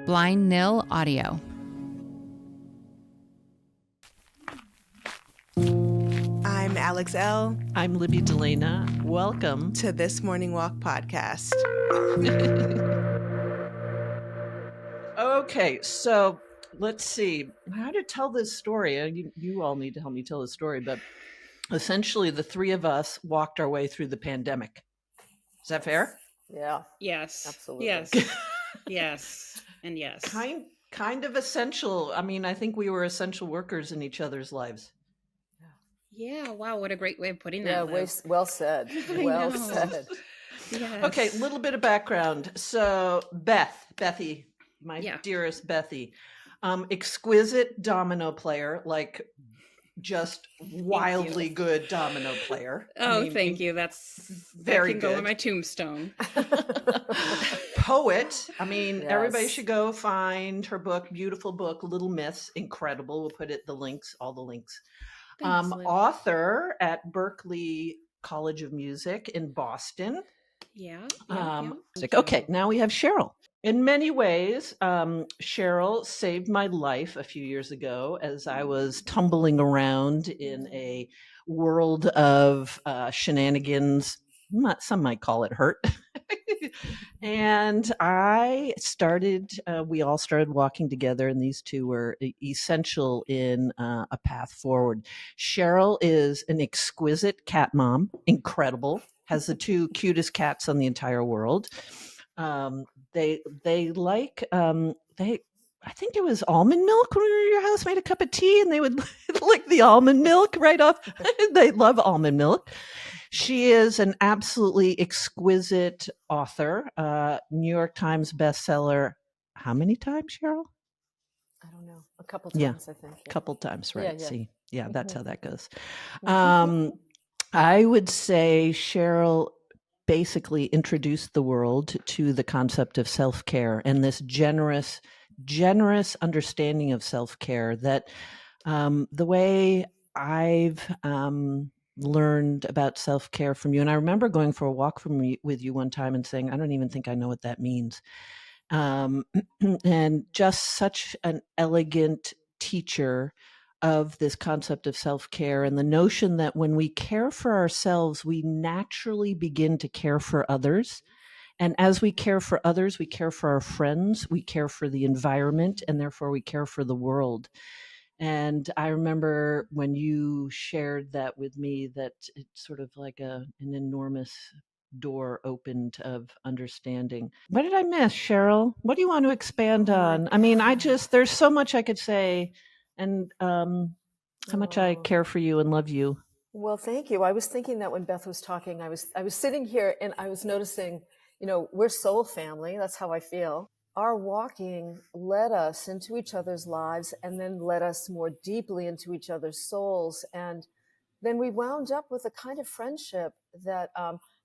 Blind Nil Audio. I'm Alex L. I'm Libby Delana. Welcome to This Morning Walk podcast. Okay, so let's see how to tell this story. You all need to help me tell the story, but essentially the three of us walked our way through the pandemic. Is that fair? Yeah. Yes. Absolutely. Yes. Yes. And yes. Kind of essential. I mean, I think we were essential workers in each other's lives. Yeah. Wow. What a great way of putting Yeah. that. Well said. Well said. Yes. Okay. A little bit of background. So Bethy, my dearest Bethy, exquisite domino player, like just wildly good domino player. Oh, thank you. That's very that can good. go on my tombstone. Poet. I mean, Yes. Everybody should go find her book, beautiful book, Little Myths, incredible. We'll put all the links. Thanks, Liv. Author at Berklee College of Music in Boston. Yeah. Okay, now we have Cheryl. In many ways, Cheryl saved my life a few years ago as I was tumbling around in a world of shenanigans. Some might call it hurt. And we all started walking together, and these two were essential in a path forward. Cheryl is an exquisite cat mom, incredible, has the two cutest cats on the entire world. They like I think it was almond milk when we were at your house, made a cup of tea and they would lick the almond milk right off. They love almond milk. She is an absolutely exquisite author, New York Times bestseller. How many times, Cheryl? I don't know. A couple times, I think. A couple times, right? Yeah. See, that's how that goes. I would say Cheryl basically introduced the world to the concept of self-care and this generous understanding of self-care that the way I've learned about self-care from you. And I remember going for a walk with you one time and saying, I don't even think I know what that means. And just such an elegant teacher of this concept of self-care and the notion that when we care for ourselves, we naturally begin to care for others. And as we care for others, we care for our friends, we care for the environment, and therefore we care for the world. And I remember when you shared that with me, that it's sort of like an enormous door opened of understanding. What did I miss, Cheryl? What do you want to expand on? I mean, there's so much I could say, and how much I care for you and love you. Well, thank you. I was thinking that when Beth was talking, I was sitting here and I was noticing, we're soul family. That's how I feel. Our walking led us into each other's lives and then led us more deeply into each other's souls. And then we wound up with a kind of friendship that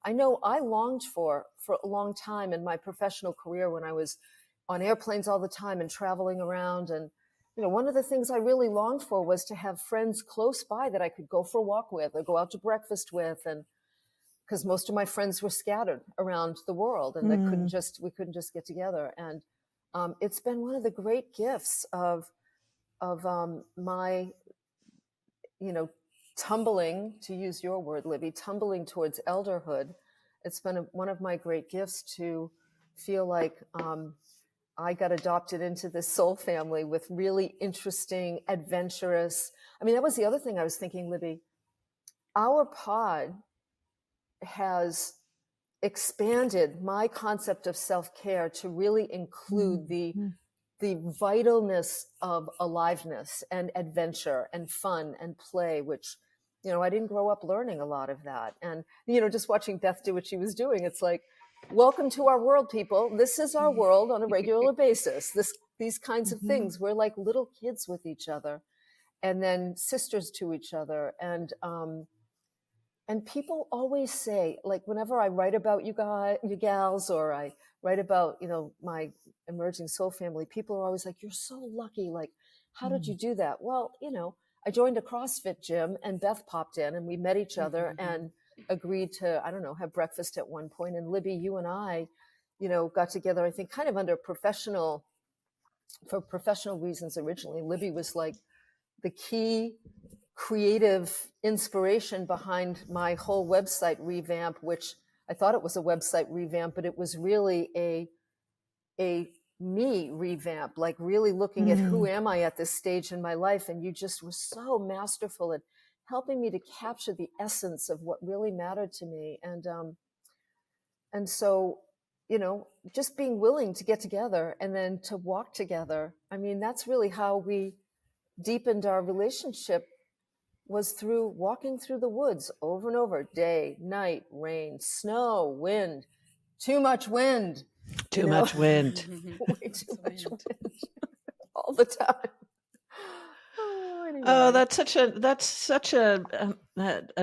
I know I longed for a long time in my professional career when I was on airplanes all the time and traveling around. And, one of the things I really longed for was to have friends close by that I could go for a walk with or go out to breakfast with. And because most of my friends were scattered around the world and we couldn't just get together. And it's been one of the great gifts of my, tumbling, to use your word, Libby, tumbling towards elderhood. It's been one of my great gifts to feel like I got adopted into this soul family with really interesting, adventurous. I mean, that was the other thing I was thinking, Libby. Our pod has expanded my concept of self-care to really include the vitalness of aliveness and adventure and fun and play, which, I didn't grow up learning a lot of that. And, just watching Beth do what she was doing, it's like, welcome to our world, people. This is our world on a regular basis. These kinds of things. We're like little kids with each other and then sisters to each other. And people always say, like, whenever I write about you gals, or I write about, my emerging soul family, people are always like, you're so lucky. Like, how did you do that? Well, I joined a CrossFit gym and Beth popped in and we met each other and agreed to, have breakfast at one point. And Libby, you and I, got together, I think, kind of under professional for professional reasons originally. Libby was like the key creative inspiration behind my whole website revamp, which I thought it was a website revamp, but it was really a me revamp, like really looking at who am I at this stage in my life. And you just were so masterful at helping me to capture the essence of what really mattered to me. And so, you know, just being willing to get together and then to walk together. I mean, that's really how we deepened our relationship, was through walking through the woods over and over, day, night, rain, snow, wind, too much wind. Too much wind. Way too much wind. All the time. Anyway. Oh, that's such a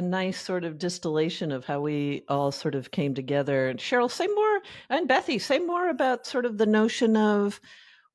nice sort of distillation of how we all sort of came together. And Cheryl, say more, and Bethy, say more about sort of the notion of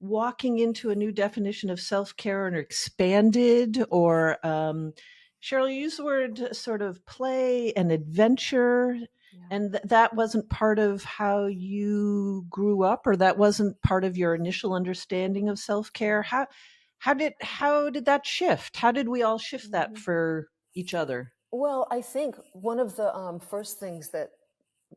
walking into a new definition of self-care and expanded, or Cheryl, you used the word sort of play and adventure. Yeah. And that wasn't part of how you grew up, or that wasn't part of your initial understanding of self-care. How did that shift? How did we all shift that for each other? Well, I think one of the first things that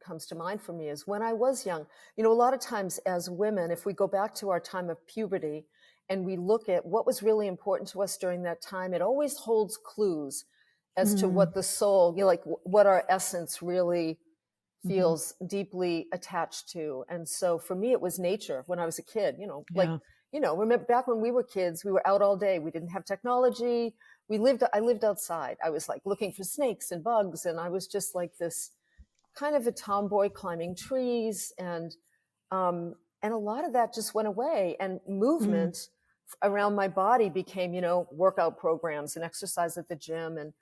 comes to mind for me is when I was young. You know, a lot of times as women, if we go back to our time of puberty and we look at what was really important to us during that time, it always holds clues as to what the soul, you know, like what our essence really feels deeply attached to. And so for me, it was nature when I was a kid, you know, like, you know, remember back when we were kids, we were out all day. We didn't have technology. I lived outside. I was like looking for snakes and bugs. And I was just like this kind of a tomboy climbing trees. And a lot of that just went away, and movement around my body became, you know, workout programs and exercise at the gym and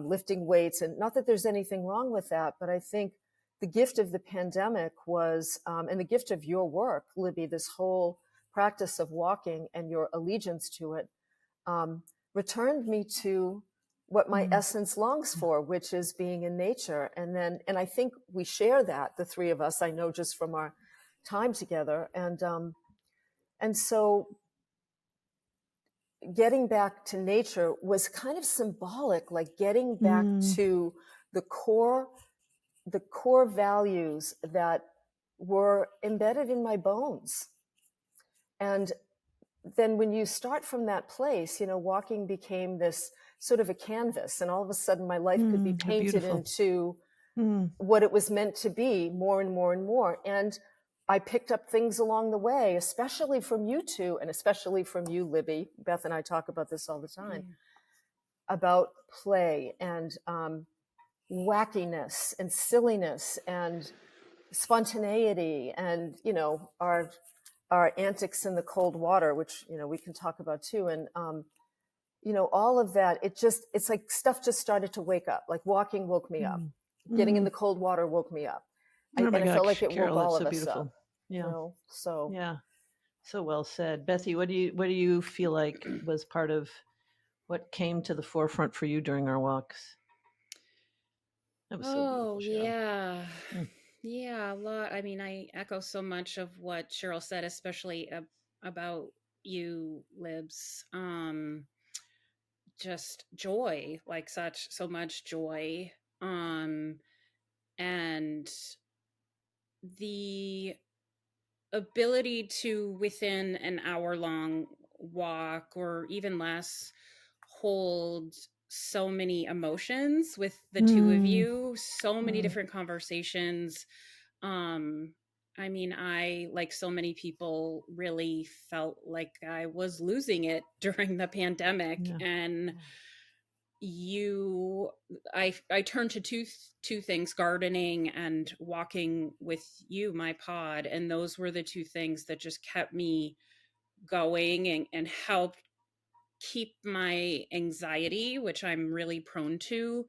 lifting weights. And not that there's anything wrong with that, but I think the gift of the pandemic was, and the gift of your work, Libby, this whole practice of walking and your allegiance to it, returned me to what my essence longs for, which is being in nature. And I think we share that, the three of us, I know just from our time together. And so getting back to nature was kind of symbolic, like getting back to the core values that were embedded in my bones. And then when you start from that place, you know, walking became this sort of a canvas, and all of a sudden my life could be painted into what it was meant to be, more and more and more. And I picked up things along the way, especially from you two, and especially from you, Libby. Beth and I talk about this all the time, about play and wackiness and silliness and spontaneity, and, you know, our antics in the cold water, which, you know, we can talk about too. And, you know, all of that, it's like stuff just started to wake up. Like walking woke me up. Getting in the cold water woke me up. And I felt like it Carol, woke all of so us beautiful. up. Yeah. You know? So. Yeah. So well said. Bethy, what do you feel like was part of what came to the forefront for you during our walks? That was so beautiful, Cheryl. Yeah, a lot. I mean, I echo so much of what Cheryl said, especially about you, Libs. Just joy, like so much joy. And the ability to, within an hour-long walk or even less, hold so many emotions with the two of you, so many different conversations. I mean, I, like so many people, really felt like I was losing it during the pandemic. And I turned to two things: gardening and walking with you, my pod. And those were the two things that just kept me going and helped keep my anxiety, which I'm really prone to.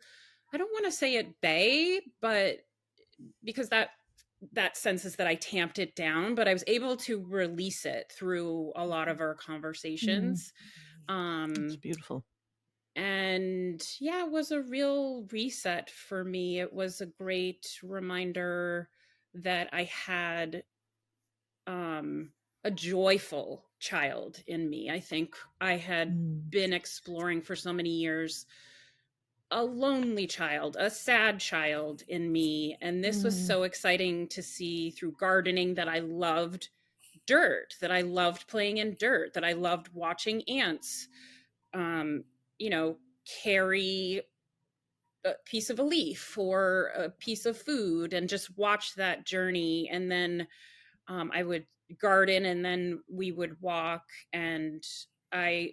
I don't want to say at bay, but because that senses that I tamped it down, but I was able to release it through a lot of our conversations. It's beautiful. And yeah, it was a real reset for me. It was a great reminder that I had a joyful child in me. I think I had been exploring for so many years a lonely child, a sad child in me. And this was so exciting to see through gardening, that I loved dirt, that I loved playing in dirt, that I loved watching ants, um, carry a piece of a leaf or a piece of food and just watch that journey. And then I would garden, and then we would walk, and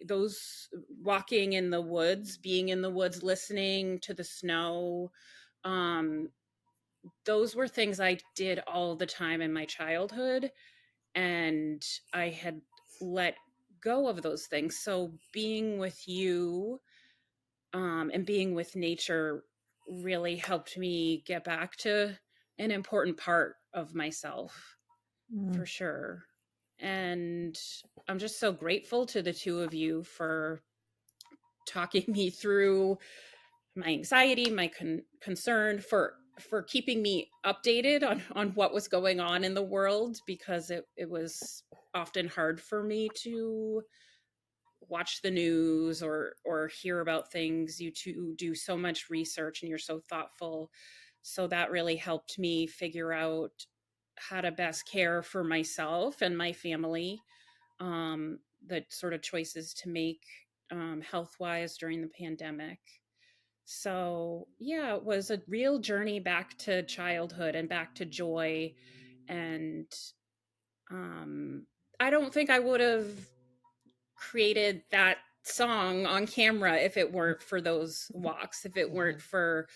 those walking in the woods, being in the woods, listening to the snow, um, those were things I did all the time in my childhood, and I had let go of those things. So being with you, and being with nature really helped me get back to an important part of myself, for sure. And I'm just so grateful to the two of you for talking me through my anxiety, my concern, for keeping me updated on what was going on in the world, because it was often hard for me to watch the news or hear about things. You two do so much research and you're so thoughtful. So that really helped me figure out how to best care for myself and my family, the sort of choices to make health wise during the pandemic. So yeah, it was a real journey back to childhood and back to joy. And I don't think I would have created that song on camera if it weren't for those walks, if it weren't for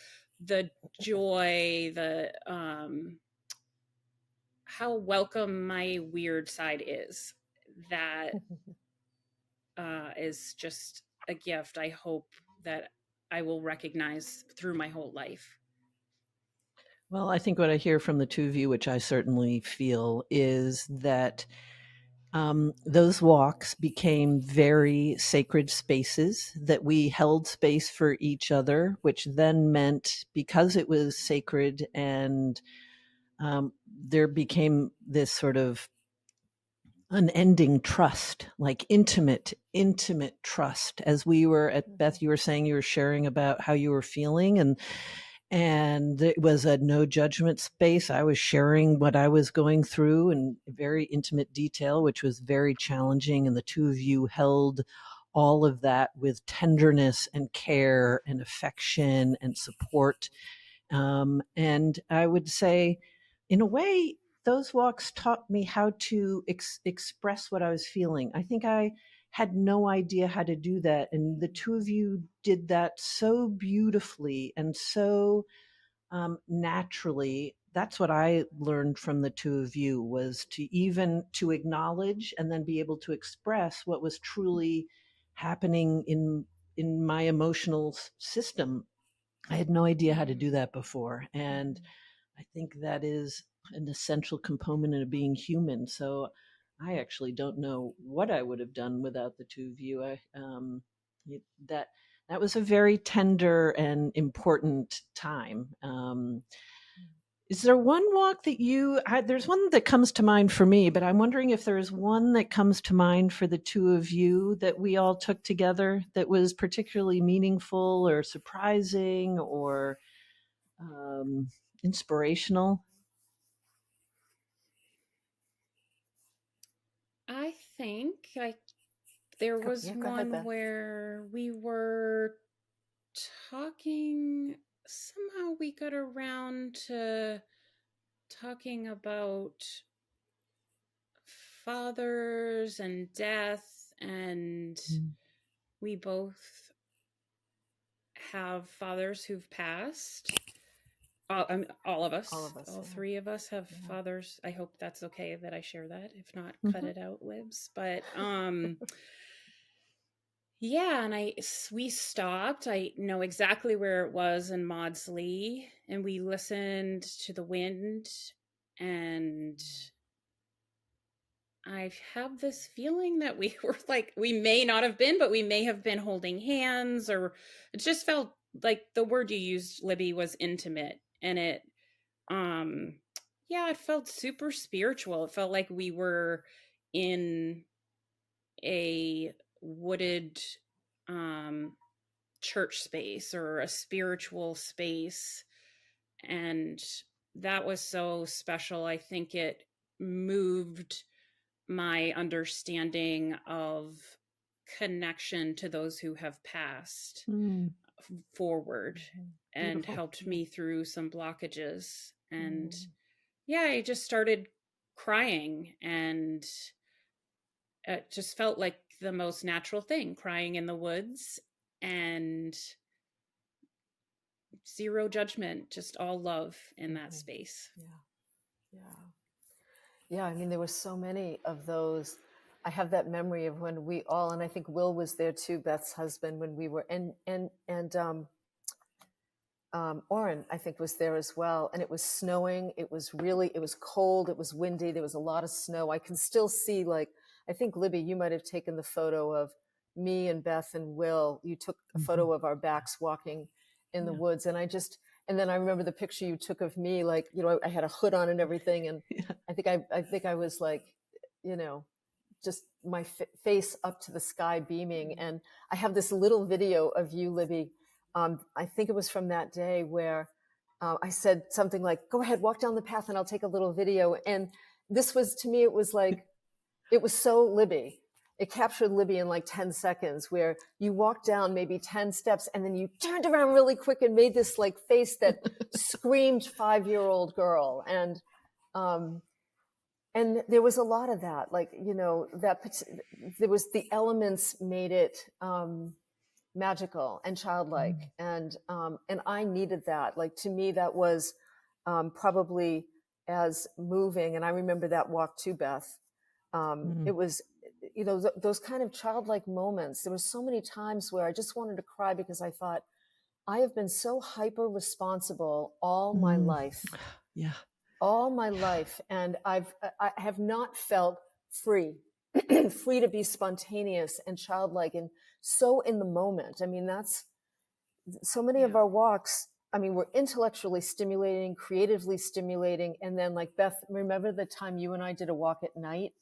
the joy, the how welcome my weird side is. That is just a gift I hope that I will recognize through my whole life. Well, I think what I hear from the two of you, which I certainly feel, is that those walks became very sacred spaces, that we held space for each other, which then meant, because it was sacred, and there became this sort of unending trust, like intimate trust. As we were at Beth, you were saying you were sharing about how you were feeling, and it was a no judgment space. I was sharing what I was going through in very intimate detail, which was very challenging. And the two of you held all of that with tenderness and care and affection and support. And I would say, in a way, those walks taught me how to express what I was feeling. I think I had no idea how to do that. And the two of you did that so beautifully and so naturally. That's what I learned from the two of you, was to acknowledge and then be able to express what was truly happening in my emotional system. I had no idea how to do that before. And I think that is an essential component of being human. So I actually don't know what I would have done without the two of you. That that was a very tender and important time. Is there one walk that there's one that comes to mind for me, but I'm wondering if there's one that comes to mind for the two of you that we all took together that was particularly meaningful or surprising or inspirational? I think there was Go ahead, one Beth. where we were talking, somehow we got around to talking about fathers and death, and we both have fathers who've passed. All of us, all three of us have fathers. I hope that's okay that I share that. If not, cut it out, Libs. But yeah, and we stopped. I know exactly where it was in Maudsley, and we listened to the wind, and I have this feeling that we were like, we may not have been, but we may have been holding hands, or it just felt like the word you used, Libby, was intimate. And yeah, it felt super spiritual. It felt like we were in a wooded church space or a spiritual space. And that was so special. I think it moved my understanding of connection to those who have passed forward and Beautiful. helped me through some blockages. And yeah, I just started crying, and it just felt like the most natural thing, crying in the woods, and zero judgment, just all love in that space. Yeah, I mean, there were so many of those. I have that memory of when we all, and I think Will was there too, Beth's husband, when we were, and Oren, I think, was there as well. And it was snowing. It was cold. It was windy. There was a lot of snow. I can still see, like, I think, Libby, you might have taken the photo of me and Beth and Will. You took a photo of our backs walking in the woods. And then I remember the picture you took of me, like, I had a hood on and everything. And I think I was like, just my face up to the sky beaming. And I have this little video of you, Libby. I think it was from that day where I said something like, go ahead, walk down the path and I'll take a little video. And this was, to me, it was like, it was so Libby. It captured Libby in like 10 seconds, where you walked down maybe 10 steps and then you turned around really quick and made this like face that screamed 5-year-old girl. And there was a lot of that, like, there was the elements made it magical and childlike. And I needed that. Like, to me, that was probably as moving. And I remember that walk too, Beth. It was, those kind of childlike moments. There were so many times where I just wanted to cry because I thought, I have been so hyper responsible all my life. Yeah. All my life. And I have not felt free, free to be spontaneous and childlike and so in the moment. I mean, that's so many of our walks. I mean, we're intellectually stimulating, creatively stimulating. And then, like, Beth, remember the time you and I did a walk at night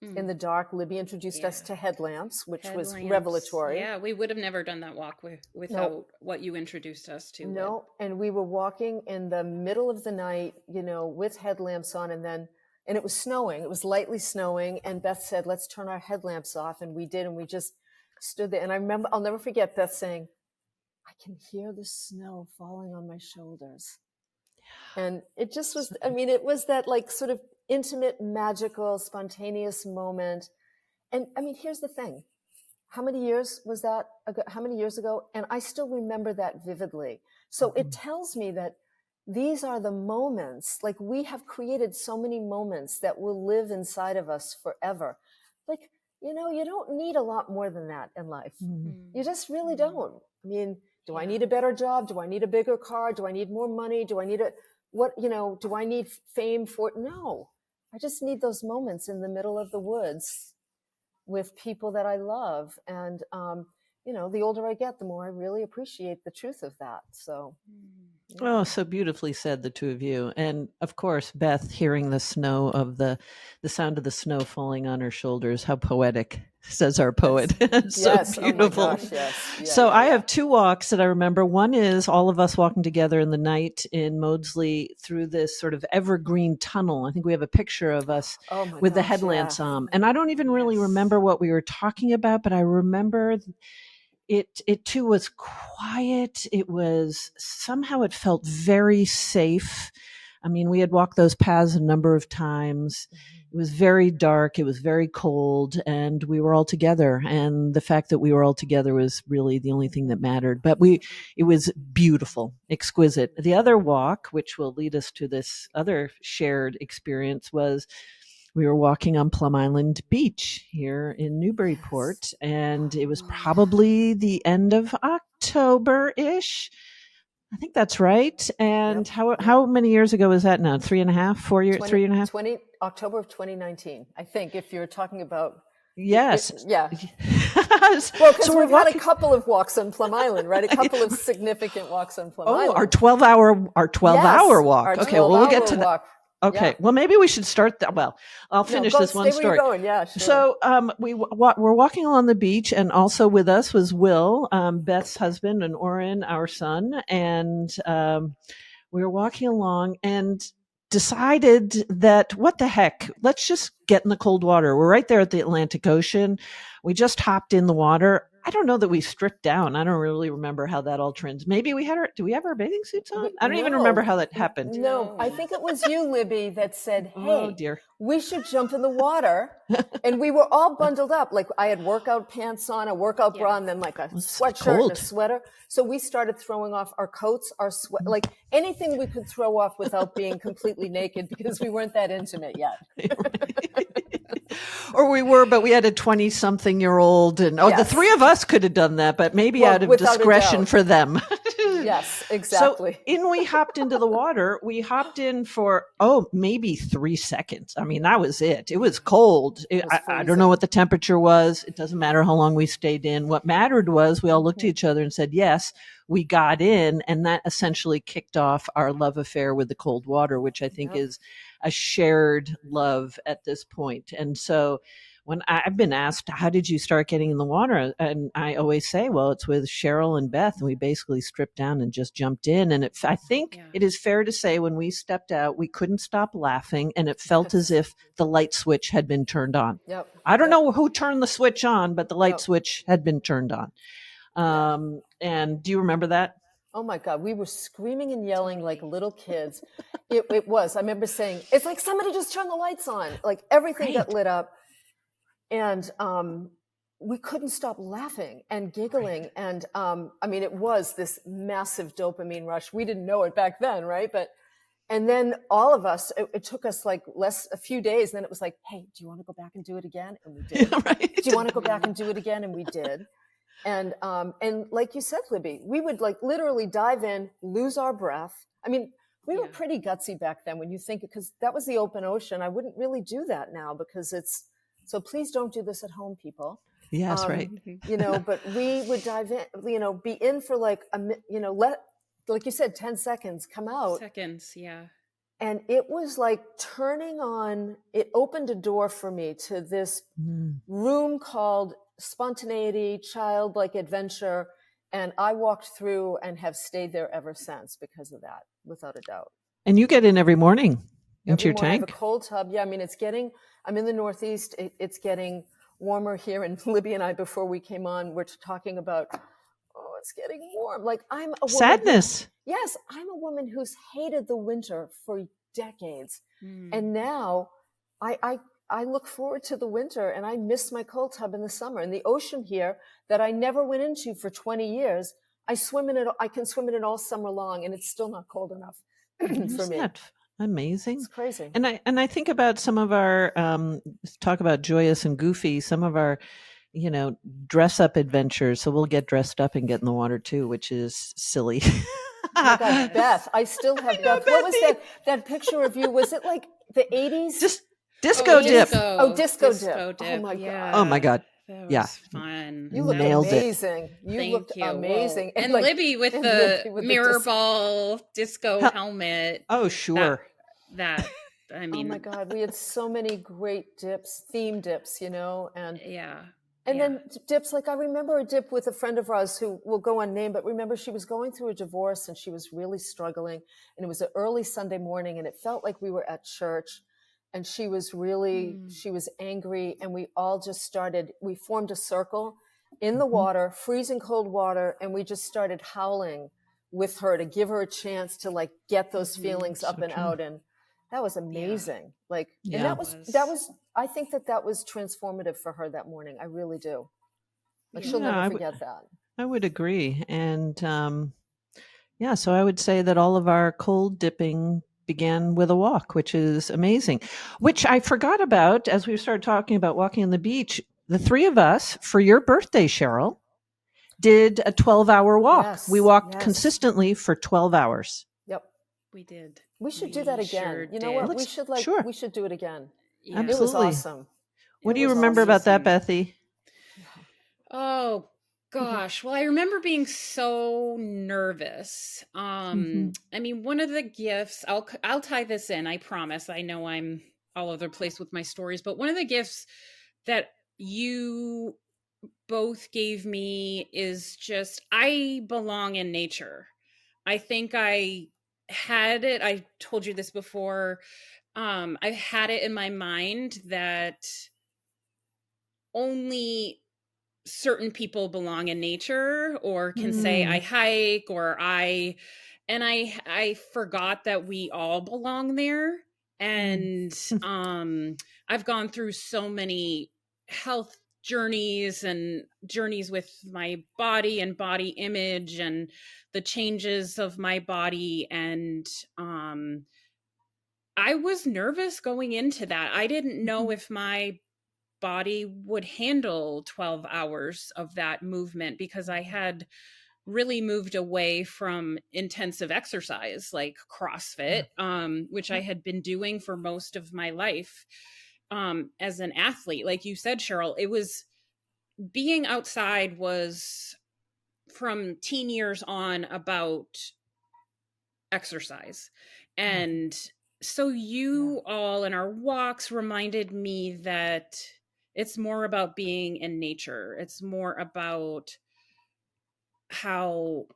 in the dark? Libby introduced us to headlamps, which was revelatory. Yeah, we would have never done that walk without what you introduced us to. No, and we were walking in the middle of the night, with headlamps on, and it was snowing. It was lightly snowing, and Beth said, let's turn our headlamps off, and we did, and we just stood there. And I remember, I'll never forget Beth saying, I can hear the snow falling on my shoulders. And it just was, I mean, it was that like sort of intimate, magical, spontaneous moment. And I mean, here's the thing. How many years was that ago? How many years ago? And I still remember that vividly. So it tells me that these are the moments, like, we have created so many moments that will live inside of us forever. Like, you don't need a lot more than that in life. You just really don't. I mean, do I need a better job? Do I need a bigger car? Do I need more money? Do I need do I need fame for it? No, I just need those moments in the middle of the woods with people that I love. And, the older I get, the more I really appreciate the truth of that. So. Oh, so beautifully said, the two of you. And of course, Beth, hearing the snow of the sound of the snow falling on her shoulders. How poetic, says our poet. It's yes. so beautiful. Oh my gosh, yes. So I have two walks that I remember. One is all of us walking together in the night in Maudsley through this sort of evergreen tunnel. I think we have a picture of us with the headlamps on. And I don't even really remember what we were talking about, but I remember it too was quiet. It was, somehow it felt very safe. I mean, we had walked those paths a number of times. It was very dark. It was very cold, and we were all together. And the fact that we were all together was really the only thing that mattered. But it was beautiful, exquisite. The other walk, which will lead us to this other shared experience, was we were walking on Plum Island Beach here in Newburyport, and it was probably the end of October-ish. I think that's right. And how many years ago was that now? 3.5, 4 years, 3.5? October of 2019, I think, if you're talking about. Yes. Yeah. Well, because so we've had a couple of walks on Plum Island, right? A couple of significant walks on Plum Island. Our 12-hour walk. Okay, well, we'll get to that. Okay. Yeah. Well, maybe we should start that. Well, I'll No, finish go, this one stay where story. you're going. Yeah, sure. So we're walking along the beach, and also with us was Will, Beth's husband, and Oren, our son. And we were walking along and decided that, what the heck, let's just get in the cold water. We're right there at the Atlantic Ocean. We just hopped in the water. I don't know that we stripped down. I don't really remember how that all trends. Maybe do we have our bathing suits on? I don't even remember how that happened. No, I think it was you, Libby, that said, hey, Oh, dear. we should jump in the water. And we were all bundled up. Like I had workout pants on, a workout bra, and then like a sweatshirt and a sweater. So we started throwing off our coats, our sweat, like anything we could throw off without being completely naked because we weren't that intimate yet. Or we were, but we had a 20-something-year-old, and the three of us could have done that, but maybe out of discretion for them. Yes, exactly. So we hopped into the water. We hopped in for, maybe 3 seconds. I mean, that was it. It was cold. I don't know what the temperature was. It doesn't matter how long we stayed in. What mattered was we all looked at each other and said, yes, we got in. And that essentially kicked off our love affair with the cold water, which I think is a shared love at this point. And so when I've been asked, how did you start getting in the water? And I always say, well, it's with Cheryl and Beth. And we basically stripped down and just jumped in. And I think it is fair to say when we stepped out, we couldn't stop laughing. And it felt as if the light switch had been turned on. I don't know who turned the switch on, but the light switch had been turned on. And do you remember that? Oh my God, we were screaming and yelling like little kids. It was, I remember saying, it's like somebody just turned the lights on. Like everything got lit up. And we couldn't stop laughing and giggling. And I mean, it was this massive dopamine rush. We didn't know it back then, right? And then all of us, it took us like a few days. And then it was like, hey, do you want to go back and do it again? And we did. Do you want to go back and do it again? And we did. And like you said, Libby, we would like literally dive in, lose our breath. I mean, we were pretty gutsy back then when you think, because that was the open ocean. I wouldn't really do that now because so please don't do this at home, people. Yes, right. But we would dive in, be in for like, like you said, 10 seconds, come out. Seconds, yeah. And it was like it opened a door for me to this room called Spontaneity, Childlike Adventure. And I walked through and have stayed there ever since because of that, without a doubt. And you get in every morning into your tank? I have a cold tub. Yeah, I mean, I'm in the Northeast. It's getting warmer here. And Libby and I, before we came on, we're talking about, it's getting warm. Like I'm a woman. Sadness. Yes, I'm a woman who's hated the winter for decades. And now I look forward to the winter and I miss my cold tub in the summer. And the ocean here that I never went into for 20 years, I can swim in it all summer long and it's still not cold enough for Isn't me. that amazing? It's crazy. And I think about some of our, talk about joyous and goofy, some of our, dress up adventures. So we'll get dressed up and get in the water too, which is silly. Oh my God, Beth, I still have Beth. What was that picture of you? Was it like the 80s? Just disco dip. Disco dip. Oh my God. Oh my God. That was fun. You looked Nailed amazing. It. You looked amazing. And Libby with the mirror ball disco helmet. Oh, sure. That I mean. Oh my God. We had so many great dips, theme dips, and And then dips, like I remember a dip with a friend of ours who will go unnamed, but remember she was going through a divorce and she was really struggling. And it was an early Sunday morning and it felt like we were at church. And she was she was angry. And we all just we formed a circle in the water, freezing cold water. And we just started howling with her to give her a chance to like get those feelings up and out. And that was amazing. And that was, I think that was transformative for her that morning. I really do. She'll never forget that. I would agree. And so I would say that all of our cold dipping began with a walk, which is amazing, which I forgot about as we started talking about walking on the beach. The three of us, for your birthday, Cheryl, did a 12-hour walk. Yes, we walked consistently for 12 hours. Yep. We did. We should do that again. Sure you know what? We should do it again. Yeah. Absolutely. It was awesome. What do you remember about that, Bethy? Oh, Gosh, well, I remember being so nervous. I mean, one of the gifts, I'll tie this in, I promise. I know I'm all over the place with my stories, but one of the gifts that you both gave me is just I belong in nature. I think I had it, I told you this before. I had it in my mind that only certain people belong in nature or can say I hike or I forgot that we all belong there. And I've gone through so many health journeys and journeys with my body and body image and the changes of my body, and I was nervous going into that. I didn't know if my body would handle 12 hours of that movement because I had really moved away from intensive exercise like CrossFit, which I had been doing for most of my life as an athlete. Like you said, Cheryl, it was being outside was from teen years on about exercise. And so you all in our walks reminded me that it's more about being in nature. It's more about how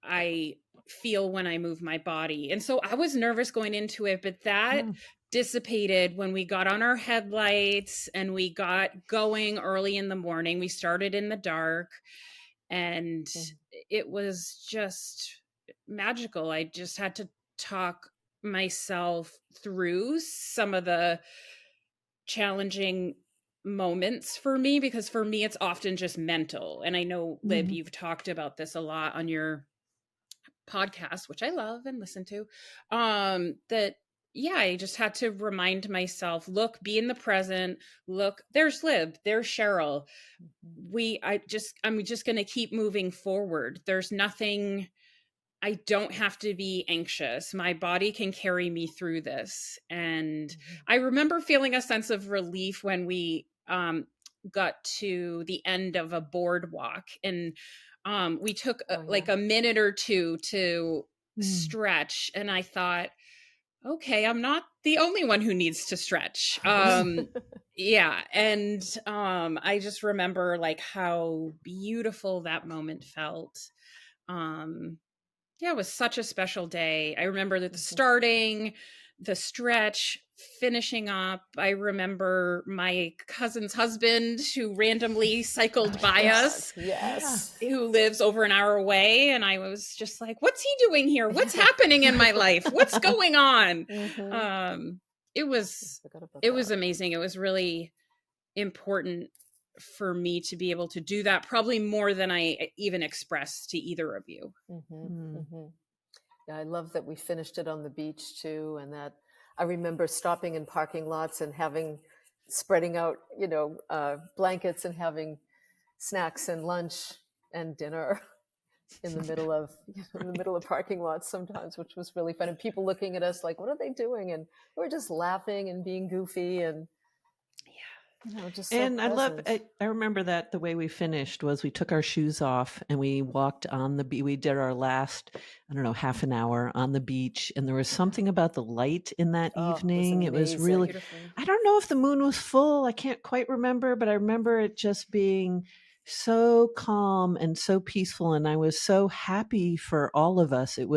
I feel when I move my body. And so I was nervous going into it, but that dissipated when we got on our headlights and we got going early in the morning. We started in the dark and it was just magical. I just had to talk myself through some of the challenging moments for me, because for me it's often just mental. And I know, Lib, you've talked about this a lot on your podcast, which I love and listen to, that I just had to remind myself, look, be in the present. Look, there's Lib, there's Cheryl. I'm just going to keep moving forward. There's nothing, I don't have to be anxious. My body can carry me through this. And I remember feeling a sense of relief when we got to the end of a boardwalk and we took like a minute or two to stretch. And I thought, okay, I'm not the only one who needs to stretch. Yeah. And I just remember like how beautiful that moment felt. Yeah, it was such a special day. I remember that the starting, the stretch, finishing up. I remember my cousin's husband who randomly cycled by us, who lives over an hour away. And I was just like, what's he doing here? What's happening in my life? What's going on? It was amazing. It was really important for me to be able to do that, probably more than I even expressed to either of you. Yeah, I love that we finished it on the beach too, and that I remember stopping in parking lots and spreading out, blankets and having snacks and lunch and dinner in the middle of parking lots sometimes, which was really fun. And people looking at us like, what are they doing? And we're just laughing and being goofy and just so and present. I remember that the way we finished was we took our shoes off and we walked on the beach. We did our last, half an hour on the beach. And there was something about the light in that evening. It was really beautiful. I don't know if the moon was full. I can't quite remember, but I remember it just being so calm and so peaceful. And I was so happy for all of us. It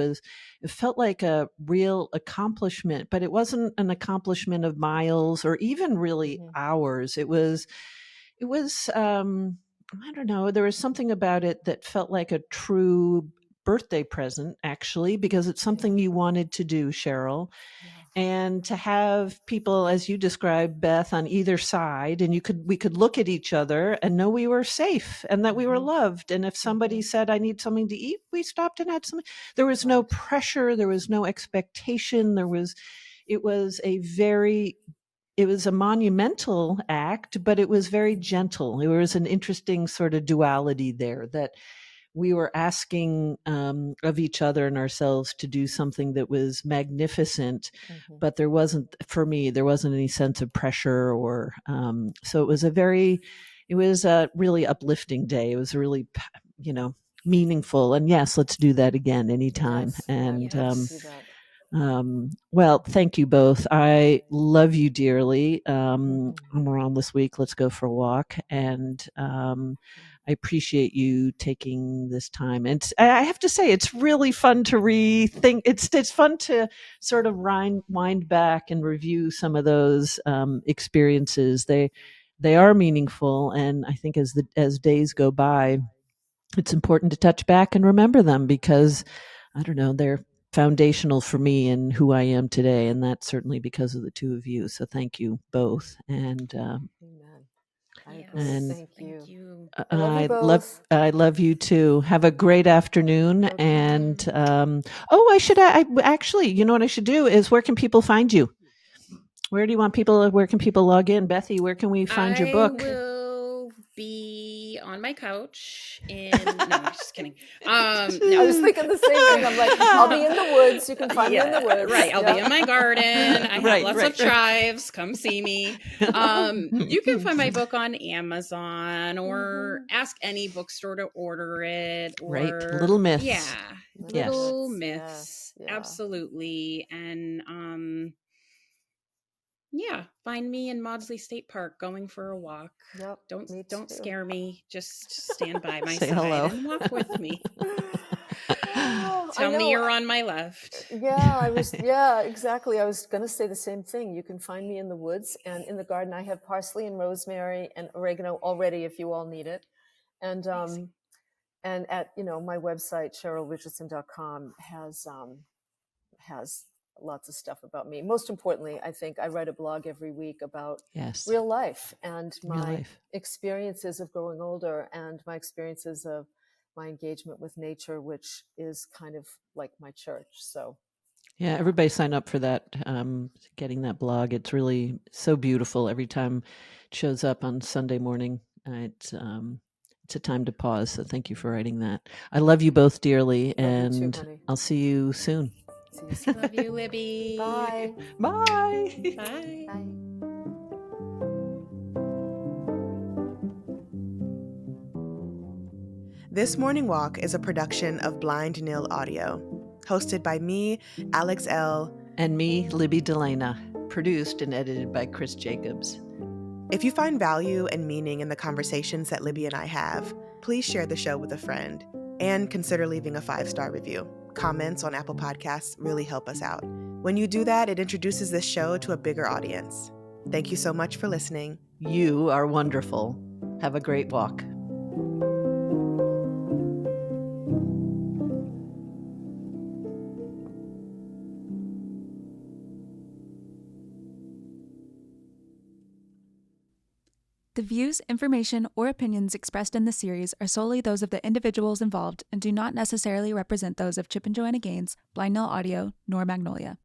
felt like a real accomplishment, but it wasn't an accomplishment of miles or even really hours. It was, I don't know, there was something about it that felt like a true birthday present, actually, because it's something you wanted to do, Cheryl. And to have people, as you described, Beth, on either side, and we could look at each other and know we were safe and that we were loved. And if somebody said, I need something to eat, we stopped and had something. There was no pressure. There was no expectation. It was a monumental act, but it was very gentle. There was an interesting sort of duality there, that we were asking of each other and ourselves to do something that was magnificent, but there wasn't any sense of pressure or, so it was a very It was a really uplifting day. It was really, meaningful. And yes, let's do that again anytime. Yes, And let's do that. well, thank you both. I love you dearly. I'm around this week. Let's go for a walk. And I appreciate you taking this time. And I have to say, it's really fun to rethink. It's fun to sort of wind back and review some of those experiences. They are meaningful, and I think as days go by, it's important to touch back and remember them because I don't know, they're foundational for me and who I am today, and that's certainly because of the two of you. So thank you both. And Amen. I agree. And Thank you. I love you too. Have a great afternoon. Okay. And I actually, you know what I should do is, where can people find you? Where can people log in? Bethy, where can we find your book? I will be on my couch no, I'm just kidding. No. I was thinking the same thing. I'm like, I'll be in the woods. You can find me in the woods. Right. I'll be in my garden. I have lots of chives. Come see me. You can find my book on Amazon or ask any bookstore to order it. Or, Little Myths. Yeah. Yes. Little Myths. Yes. Yeah. Absolutely. And find me in Maudsley State Park going for a walk. Yep, don't scare me. Just stand by my Say side hello. and walk with me. Tell me you're on my left. Yeah, exactly. I was going to say the same thing. You can find me in the woods and in the garden. I have parsley and rosemary and oregano already if you all need it. And at my website CherylRichardson.com has lots of stuff about me. Most importantly, I think I write a blog every week about real life and my experiences of growing older and my experiences of my engagement with nature, which is kind of like my church. So everybody sign up for that, getting that blog. It's really so beautiful every time it shows up on Sunday morning. It's a time to pause. So thank you for writing that. I love you both dearly, and you too, honey. I'll see you soon. Love you, Libby. Bye. Bye. Bye. Bye. This Morning Walk is a production of Blind Nil Audio, hosted by me, Alex L. And me, Libby Delana. Produced and edited by Chris Jacobs. If you find value and meaning in the conversations that Libby and I have, please share the show with a friend and consider leaving a 5-star review. Comments on Apple Podcasts really help us out. When you do that, it introduces this show to a bigger audience. Thank you so much for listening. You are wonderful. Have a great walk. The views, information, or opinions expressed in this series are solely those of the individuals involved and do not necessarily represent those of Chip and Joanna Gaines, Blind Nil Audio, nor Magnolia.